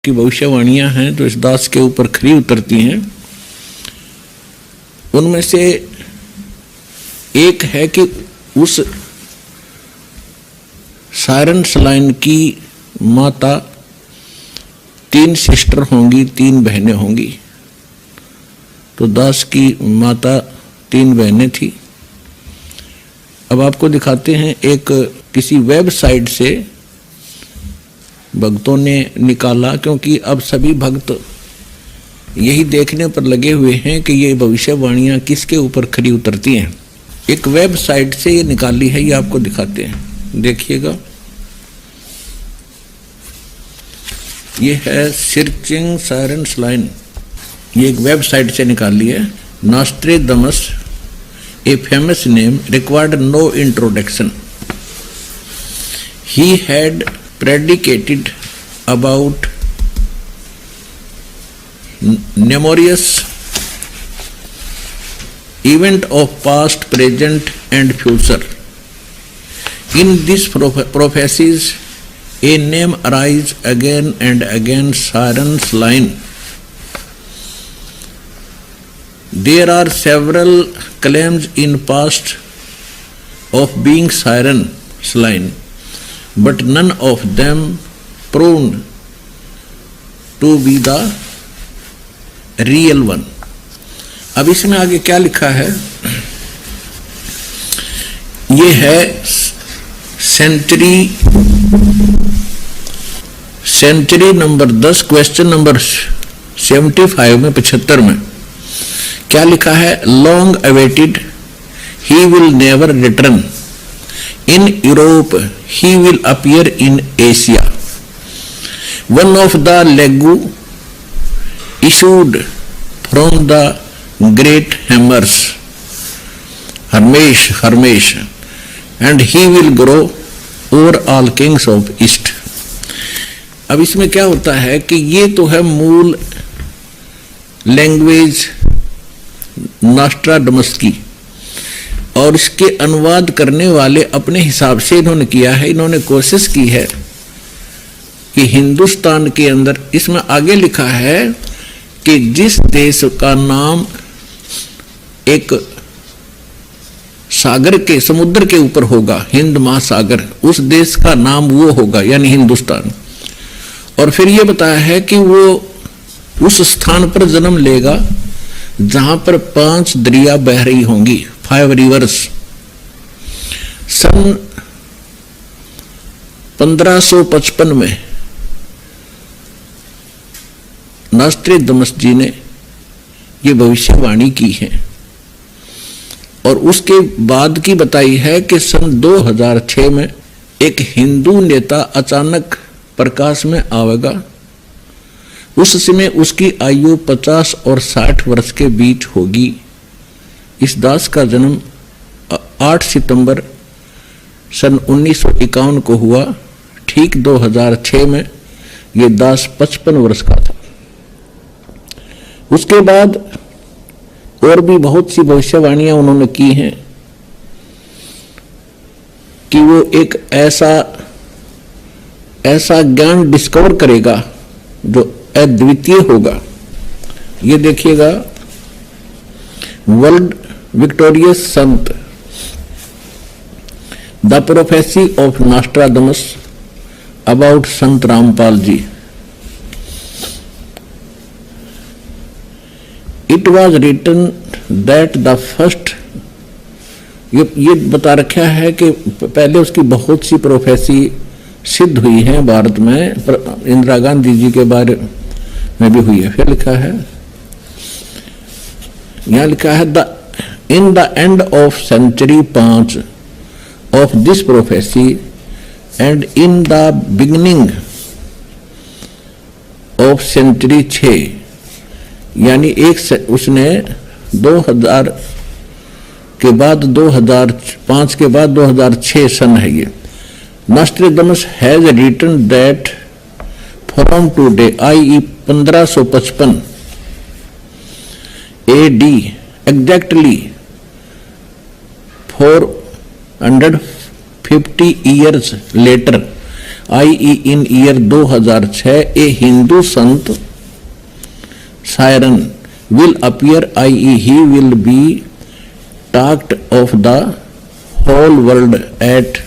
की भविष्यवाणियां हैं जो इस दास के ऊपर खरी उतरती हैं। उनमें से एक है कि उस सायरन सलाइन की माता 3 सिस्टर होंगी, 3 बहनें होंगी। तो दास की माता 3 बहनें थी। अब आपको दिखाते हैं, एक किसी वेबसाइट से भक्तों ने निकाला, क्योंकि अब सभी भक्त यही देखने पर लगे हुए हैं कि ये भविष्यवाणियां किसके ऊपर खरी उतरती हैं। एक वेबसाइट से ये निकाली है, ये आपको दिखाते हैं, देखिएगा। ये है सर्चिंग सायरन सलाइन, ये एक वेबसाइट से निकाली है। Nostradamus, a famous name, required no introduction. He had predicated about numerous event of past, present and future. In these prophecies, a name arises again and again, Saran Sline. There are several claims in past of being Saran Sline, but none of them proved to be the real one. अब इसमें आगे क्या लिखा है? ये है century number 10, question number 75 में 75 में क्या लिखा है? Long awaited, he will never return. In Europe, he will appear in Asia. One of the legu issued from the great Hermes, and he will grow over all kings of East. अब इसमें क्या होता है कि ये तो है मूल लैंग्वेज नॉस्ट्राडमस की, और इसके अनुवाद करने वाले अपने हिसाब से इन्होंने किया है। इन्होंने कोशिश की है कि हिंदुस्तान के अंदर, इसमें आगे लिखा है कि जिस देश का नाम एक सागर के, समुद्र के ऊपर होगा, हिंद महासागर, उस देश का नाम वो होगा, यानी हिंदुस्तान। और फिर ये बताया है कि वो उस स्थान पर जन्म लेगा जहां पर 5 दरिया बह रही होंगी, 5 रिवर्स। सन 1555 में नॉस्ट्रेडमस जी ने ये भविष्यवाणी की है, और उसके बाद की बताई है कि सन 2006 में एक हिंदू नेता अचानक प्रकाश में आवेगा। उस समय उसकी आयु 50 और 60 वर्ष के बीच होगी। इस दास का जन्म 8 सितंबर सन 1951 को हुआ। ठीक 2006 में ये दास 55 वर्ष का था। उसके बाद और भी बहुत सी भविष्यवाणियां उन्होंने की हैं कि वो एक ऐसा ज्ञान डिस्कवर करेगा जो अद्वितीय होगा। ये देखिएगा, world victorious Sant, the prophecy of Nostradamus about Sant Rampal ji. It was written that the first, ये बता रखा है कि पहले उसकी बहुत सी प्रोफेसी सिद्ध हुई है भारत में, इंदिरा गांधी जी के बारे में भी हुई है। फिर लिखा है, यहां लिखा है, in the end of century 5 of this prophecy and in the beginning of century 6, यानी उसने 2000 के बाद 2005 के बाद 2006 सन है ये। Nostradamus has written that from today, i.e. 1555 AD, exactly 450 years later, i.e. in year 2006 a Hindu sant siren will appear, i.e. he will be talked of the whole world at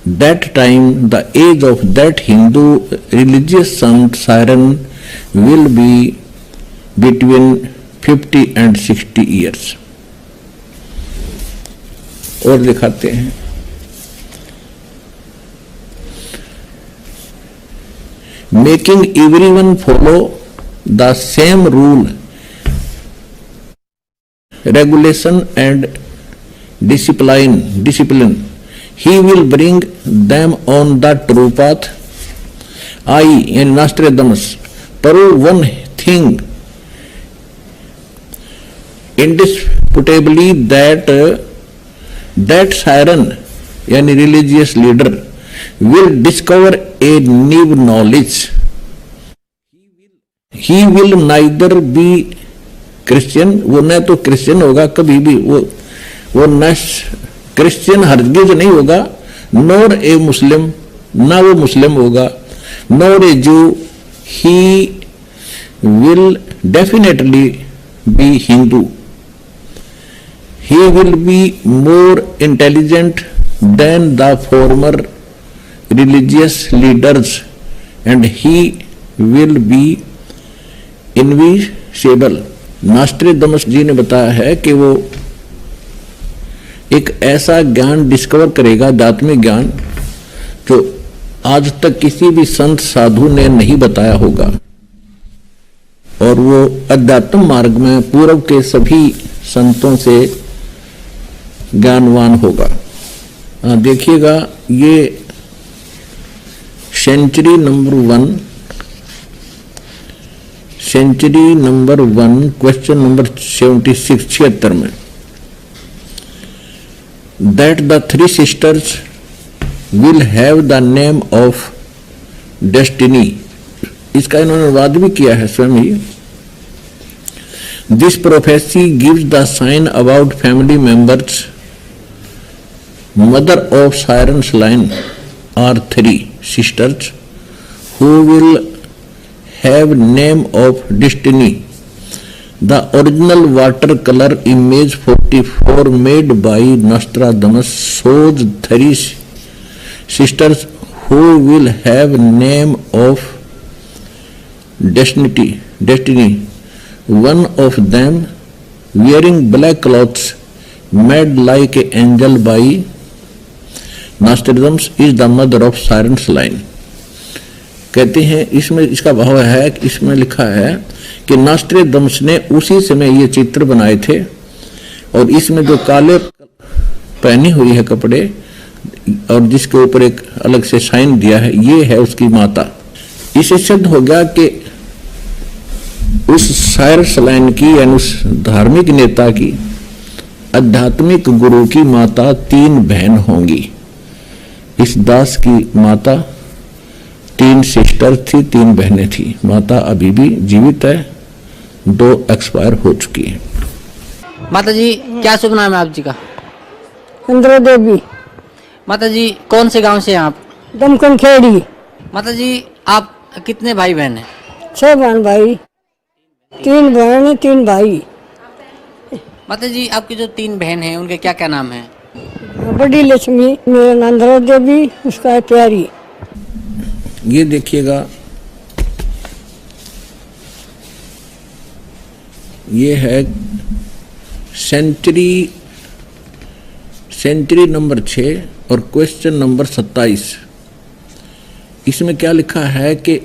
that time. The age of that Hindu religious sant siren will be between 50 and 60 years. और दिखाते हैं, making everyone follow the same rule, regulation and discipline. He will bring them on the true path. I in Nostradamus prove one thing indisputably, that siren यानी religious leader will discover a new knowledge. He will neither be Christian, वो न तो Christian होगा कभी भी, वो न Christian हरगिज नहीं होगा, नॉर ए मुस्लिम, ना वो मुस्लिम होगा, नॉर ए जू. He will definitely be Hindu. He will be more intelligent than the former religious leaders and he will be invisible. नॉस्ट्रेडमस जी ने बताया है कि वो एक ऐसा ज्ञान डिस्कवर करेगा, आध्यात्मिक ज्ञान, जो आज तक किसी भी संत साधु ने नहीं बताया होगा, और वो अध्यात्म मार्ग में पूर्व के सभी संतों से ज्ञानवान होगा. देखिएगा, ये सेंचुरी नंबर 1 क्वेश्चन नंबर 76 में, that the 3 sisters will have the name of destiny. इसका इन्होंने अनुवाद भी किया है स्वयं ही. This prophecy gives the sign about family members. Mother of Siren's line are 3 sisters who will have name of destiny. The original watercolor image 44 made by Nostradamus shows 3 sisters who will have name of destiny. One of them wearing black clothes made like an angel by Nostradamus is the mother of Siren's line. कहते हैं इसमें इसका भाव है कि इसमें लिखा है कि नॉस्ट्रेडमस ने उसी समय ये चित्र बनाए थे, और इसमें जो काले पहनी हुई है कपड़े और जिसके ऊपर एक अलग से साइन दिया है, ये है उसकी माता. इससे सिद्ध हो गया कि उस साइरस लाइन की यानी उस धार्मिक नेता की, आध्यात्मिक गुरु की माता 3 बहन होंगी. इस दास की माता 3 सिस्टर थी, 3 बहनें थी. माता अभी भी जीवित है, 2 एक्सपायर हो चुकी है. माता जी, क्या शुभ नाम है आप जी का? इंद्रा देवी. माता जी, कौन से गांव से हैं आप? दमकन खेड़ी. माता जी, आप कितने भाई बहन हैं? 6 बहन भाई, 3 बहन 3 भाई. माता जी, आपकी जो 3 बहन हैं उनके क्या क्या नाम हैं? बड़ी लक्ष्मी, मेरा नाम इंद्रा देवी, उसका है प्यारी. ये देखिएगा, ये है सेंचुरी नंबर 6 और क्वेश्चन नंबर 27. इसमें क्या लिखा है कि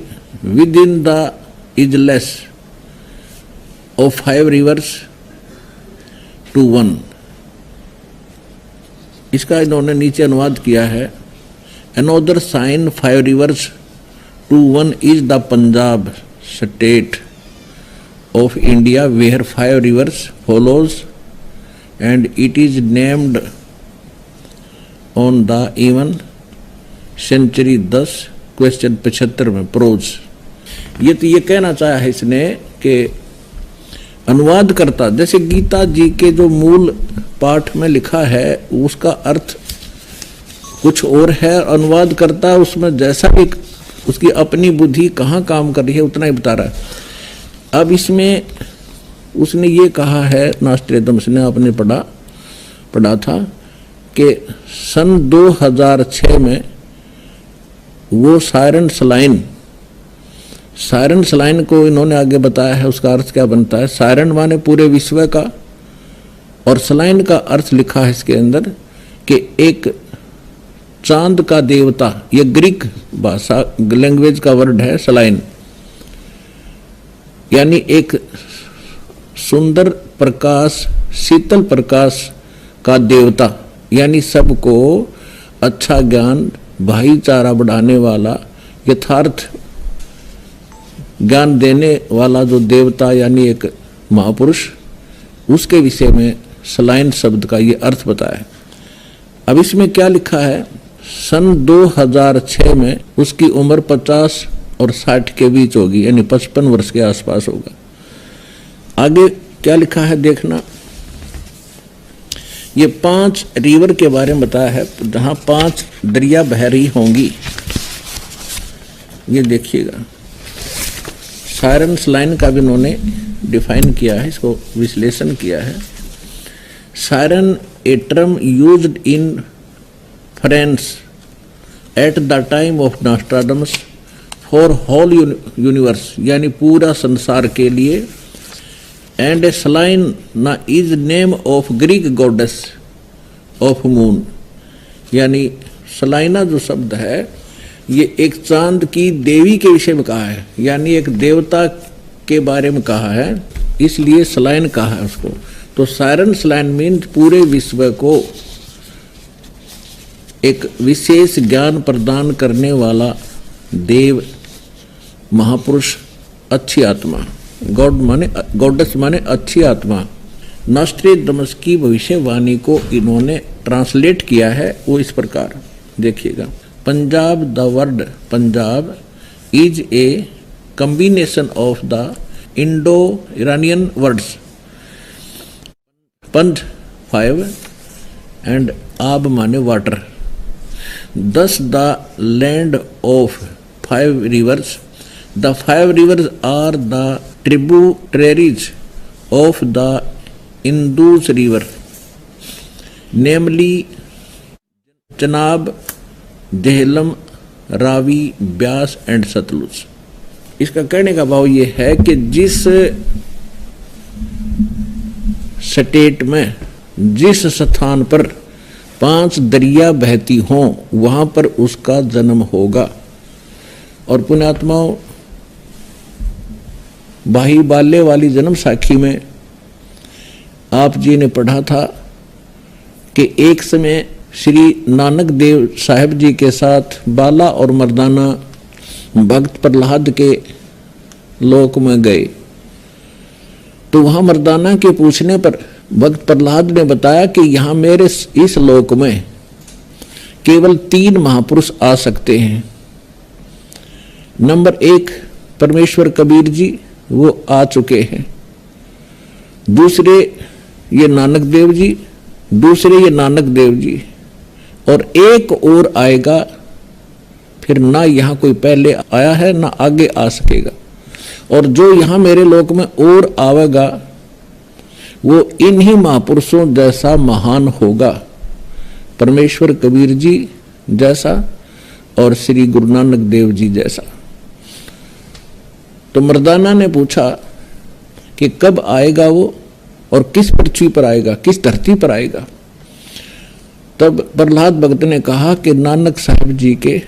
within the isles of 5 rivers to 1. इसका इन्होंने नीचे अनुवाद किया है. Another sign 5 rivers to 1 is the Punjab state of India where 5 rivers follows and it is named on the even century 10 question 75 में प्रोज. ये तो ये कहना चाहा है इसने कि अनुवाद करता, जैसे गीता जी के जो मूल पाठ में लिखा है उसका अर्थ कुछ और है, अनुवाद करता उसमें जैसा भी उसकी अपनी बुद्धि कहाँ काम कर रही है उतना ही बता रहा है। अब इसमें उसने ये कहा है, नॉस्ट्रेडमस ने, आपने पढ़ा था कि सन 2006 में वो सायरन सलाइन को इन्होंने आगे बताया है। उसका अर्थ क्या बनता है? सायरन माने पूरे विश्व का, और सलाइन का अर्थ लिखा है इसके अंदर कि एक चांद का देवता। ये ग्रीक भाषा लैंग्वेज का वर्ड है सलाइन, यानी एक सुंदर प्रकाश, शीतल प्रकाश का देवता, यानी सबको अच्छा ज्ञान, भाईचारा बढ़ाने वाला, यथार्थ ज्ञान देने वाला जो देवता, यानी एक महापुरुष, उसके विषय में सलाइन शब्द का ये अर्थ बताया है। अब इसमें क्या लिखा है? सन 2006 में उसकी उम्र 50 और 60 के बीच होगी, यानी 55 वर्ष के आसपास होगा। आगे क्या लिखा है देखना। ये 5 रिवर के बारे में बताया है, जहां 5 दरिया बह रही होंगी। ये देखिएगा, सायरन सलाइन का भी उन्होंने डिफाइन किया है, इसको विश्लेषण किया है। Siren a term used in France at the time of Nostradamus for whole universe, यानी पूरा संसार के लिए। And a Selena is name of Greek goddess of moon, यानी सलाइना जो शब्द है ये एक चांद की देवी के विषय में कहा है, यानी एक देवता के बारे में कहा है, इसलिए सलाइन कहा है उसको। तो सायरन सलाइन मीन्स पूरे विश्व को एक विशेष ज्ञान प्रदान करने वाला देव, महापुरुष, अच्छी आत्मा। गॉड माने, गॉडेस माने अच्छी आत्मा। नॉस्ट्रेडमस की भविष्यवाणी को इन्होंने ट्रांसलेट किया है, वो इस प्रकार देखिएगा। Punjab, the word Punjab is a combination of the Indo Iranian words पंज 5 एंड आब माने water. Thus the land of 5 rivers. The 5 rivers are the tributaries of the Indus river, namely Chenab, Jhelum, Ravi, Beas and Sutlej. इसका कहने का भाव ये है कि जिस स्टेट में, जिस स्थान पर 5 दरिया बहती हों, वहां पर उसका जन्म होगा। और पुण्यात्माओं, बाही बाल्य वाली जन्म साखी में आप जी ने पढ़ा था कि एक समय श्री नानक देव साहब जी के साथ बाला और मर्दाना भक्त प्रहलाद के लोक में गए। तो वहां मर्दाना के पूछने पर भक्त प्रहलाद ने बताया कि यहां मेरे इस लोक में केवल 3 महापुरुष आ सकते हैं। नंबर 1 परमेश्वर कबीर जी, वो आ चुके हैं। दूसरे ये नानक देव जी, दूसरे ये नानक देव जी, और एक और आएगा, फिर ना यहां कोई पहले आया है ना आगे आ सकेगा। और जो यहां मेरे लोक में और आवेगा वो इन्हीं महापुरुषों जैसा महान होगा, परमेश्वर कबीर जी जैसा और श्री गुरु नानक देव जी जैसा। तो मर्दाना ने पूछा कि कब आएगा वो और किस पृथ्वी पर आएगा, किस धरती पर आएगा। तब प्रहलाद भक्त ने कहा कि नानक साहब जी के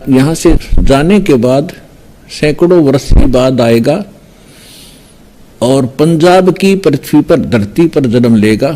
यहाँ से जाने के बाद सैकड़ों वर्ष के बाद आएगा और पंजाब की पृथ्वी पर, धरती पर जन्म लेगा।